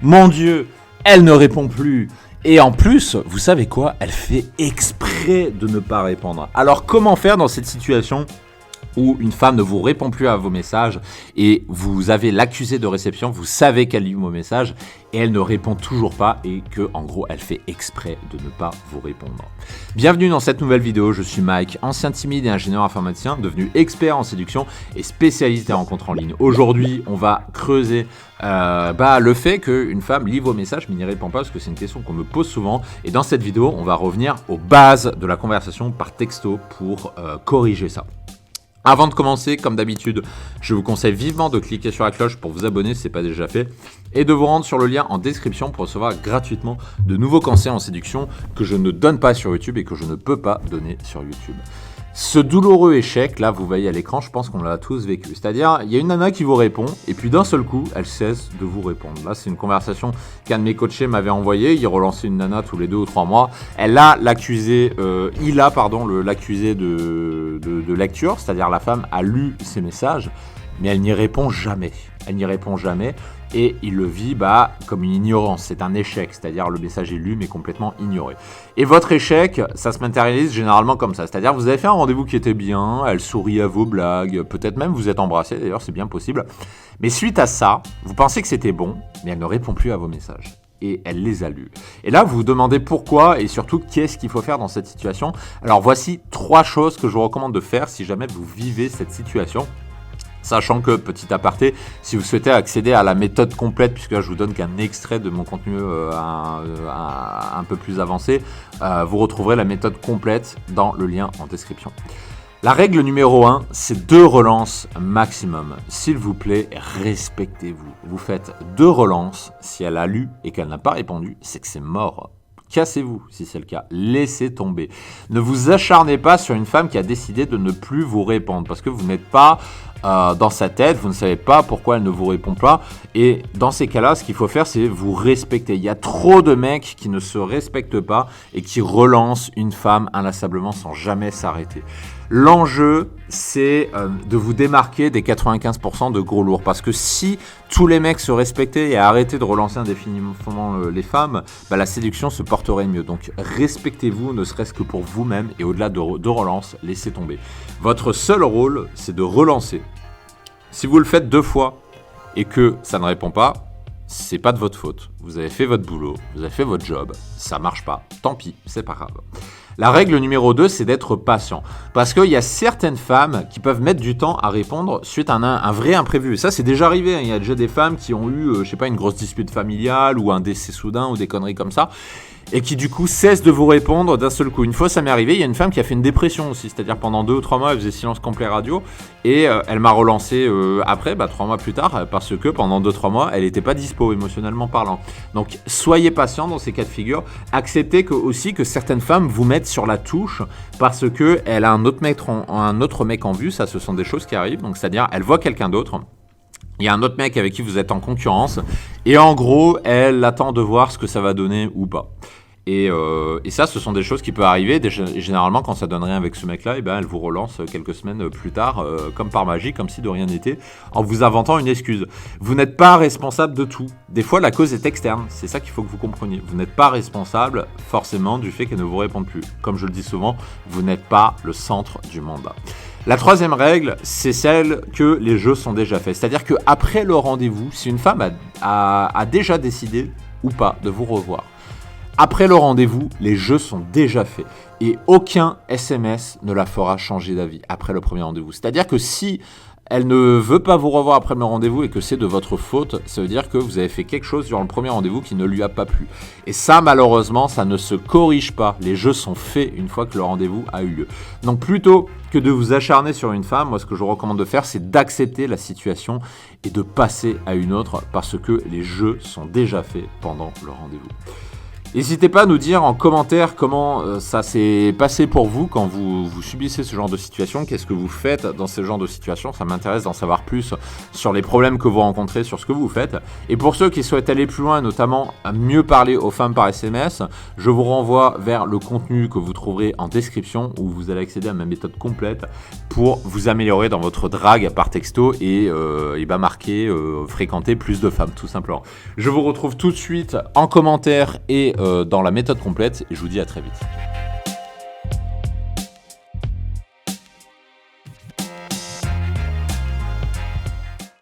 mon Dieu, elle ne répond plus. Et en plus, vous savez quoi? Elle fait exprès de ne pas répondre. Alors comment faire dans cette situation où une femme ne vous répond plus à vos messages et vous avez l'accusé de réception, vous savez qu'elle lit vos messages et elle ne répond toujours pas et que en gros elle fait exprès de ne pas vous répondre. Bienvenue dans cette nouvelle vidéo, je suis Mike, ancien timide et ingénieur informaticien, devenu expert en séduction et spécialiste des rencontres en ligne. Aujourd'hui, on va creuser le fait qu'une femme lit vos messages mais n'y répond pas parce que c'est une question qu'on me pose souvent et dans cette vidéo, on va revenir aux bases de la conversation par texto pour corriger ça. Avant de commencer, comme d'habitude, je vous conseille vivement de cliquer sur la cloche pour vous abonner si ce n'est pas déjà fait et de vous rendre sur le lien en description pour recevoir gratuitement de nouveaux conseils en séduction que je ne donne pas sur YouTube et que je ne peux pas donner sur YouTube. Ce douloureux échec, là, vous voyez à l'écran, je pense qu'on l'a tous vécu. C'est-à-dire, il y a une nana qui vous répond, et puis d'un seul coup, elle cesse de vous répondre. Là, c'est une conversation qu'un de mes coachés m'avait envoyée. Il relançait une nana tous les 2 ou 3 mois. Il a l'accusé de lecture, c'est-à-dire la femme a lu ses messages, mais elle n'y répond jamais. Et il le vit comme une ignorance, c'est un échec, c'est-à-dire le message est lu mais complètement ignoré. Et votre échec, ça se matérialise généralement comme ça, c'est-à-dire vous avez fait un rendez-vous qui était bien, elle sourit à vos blagues, peut-être même vous êtes embrassés, d'ailleurs c'est bien possible. Mais suite à ça, vous pensez que c'était bon, mais elle ne répond plus à vos messages. Et elle les a lus. Et là, vous vous demandez pourquoi et surtout qu'est-ce qu'il faut faire dans cette situation. Alors voici 3 choses que je vous recommande de faire si jamais vous vivez cette situation. Sachant que, petit aparté, si vous souhaitez accéder à la méthode complète, puisque là je vous donne qu'un extrait de mon contenu un peu plus avancé, vous retrouverez la méthode complète dans le lien en description. La règle numéro 1, c'est 2 relances maximum. S'il vous plaît, respectez-vous. Vous faites 2 relances. Si elle a lu et qu'elle n'a pas répondu, c'est que c'est mort. Cassez-vous si c'est le cas, laissez tomber. Ne vous acharnez pas sur une femme qui a décidé de ne plus vous répondre parce que vous n'êtes pas dans sa tête, vous ne savez pas pourquoi elle ne vous répond pas. Et dans ces cas-là, ce qu'il faut faire, c'est vous respecter. Il y a trop de mecs qui ne se respectent pas et qui relancent une femme inlassablement sans jamais s'arrêter. L'enjeu, c'est de vous démarquer des 95% de gros lourds. Parce que si tous les mecs se respectaient et arrêtaient de relancer indéfiniment les femmes, la séduction se porterait mieux. Donc respectez-vous, ne serait-ce que pour vous-même. Et au-delà de relance, laissez tomber. Votre seul rôle, c'est de relancer. Si vous le faites 2 fois et que ça ne répond pas, c'est pas de votre faute. Vous avez fait votre boulot, vous avez fait votre job, ça marche pas. Tant pis, c'est pas grave. La règle numéro 2, c'est d'être patient. Parce qu'il y a certaines femmes qui peuvent mettre du temps à répondre suite à un vrai imprévu. Et ça, c'est déjà arrivé. Il y a déjà des femmes qui ont eu, une grosse dispute familiale ou un décès soudain ou des conneries comme ça. Et qui du coup cessent de vous répondre d'un seul coup. Une fois ça m'est arrivé, il y a une femme qui a fait une dépression aussi, c'est-à-dire pendant 2 ou 3 mois elle faisait silence complet radio et elle m'a relancé après, 3 mois plus tard, parce que pendant 2-3 mois elle n'était pas dispo émotionnellement parlant. Donc soyez patient dans ces cas de figure, acceptez aussi que certaines femmes vous mettent sur la touche parce qu'elle a un autre mec en vue, ça ce sont des choses qui arrivent, donc c'est-à-dire elle voit quelqu'un d'autre. Il y a un autre mec avec qui vous êtes en concurrence et en gros, elle attend de voir ce que ça va donner ou pas. Et ça, ce sont des choses qui peuvent arriver. Généralement, quand ça donne rien avec ce mec-là, elle vous relance quelques semaines plus tard, comme par magie, comme si de rien n'était, en vous inventant une excuse. Vous n'êtes pas responsable de tout. Des fois, la cause est externe. C'est ça qu'il faut que vous compreniez. Vous n'êtes pas responsable forcément du fait qu'elle ne vous réponde plus. Comme je le dis souvent, vous n'êtes pas le centre du monde. La 3e règle, c'est celle que les jeux sont déjà faits. C'est-à-dire qu'après le rendez-vous, si une femme a déjà décidé ou pas de vous revoir, après le rendez-vous, les jeux sont déjà faits et aucun SMS ne la fera changer d'avis après le premier rendez-vous. C'est-à-dire que si elle ne veut pas vous revoir après le rendez-vous et que c'est de votre faute, ça veut dire que vous avez fait quelque chose durant le premier rendez-vous qui ne lui a pas plu. Et ça, malheureusement, ça ne se corrige pas. Les jeux sont faits une fois que le rendez-vous a eu lieu. Donc plutôt que de vous acharner sur une femme, moi ce que je vous recommande de faire, c'est d'accepter la situation et de passer à une autre parce que les jeux sont déjà faits pendant le rendez-vous. N'hésitez pas à nous dire en commentaire comment ça s'est passé pour vous quand vous subissez ce genre de situation. Qu'est-ce que vous faites dans ce genre de situation? Ça m'intéresse d'en savoir plus sur les problèmes que vous rencontrez, sur ce que vous faites. Et pour ceux qui souhaitent aller plus loin, notamment à mieux parler aux femmes par SMS, je vous renvoie vers le contenu que vous trouverez en description où vous allez accéder à ma méthode complète pour vous améliorer dans votre drague par texto et marquer fréquenter plus de femmes tout simplement. Je vous retrouve tout de suite en commentaire et dans la méthode complète et je vous dis à très vite.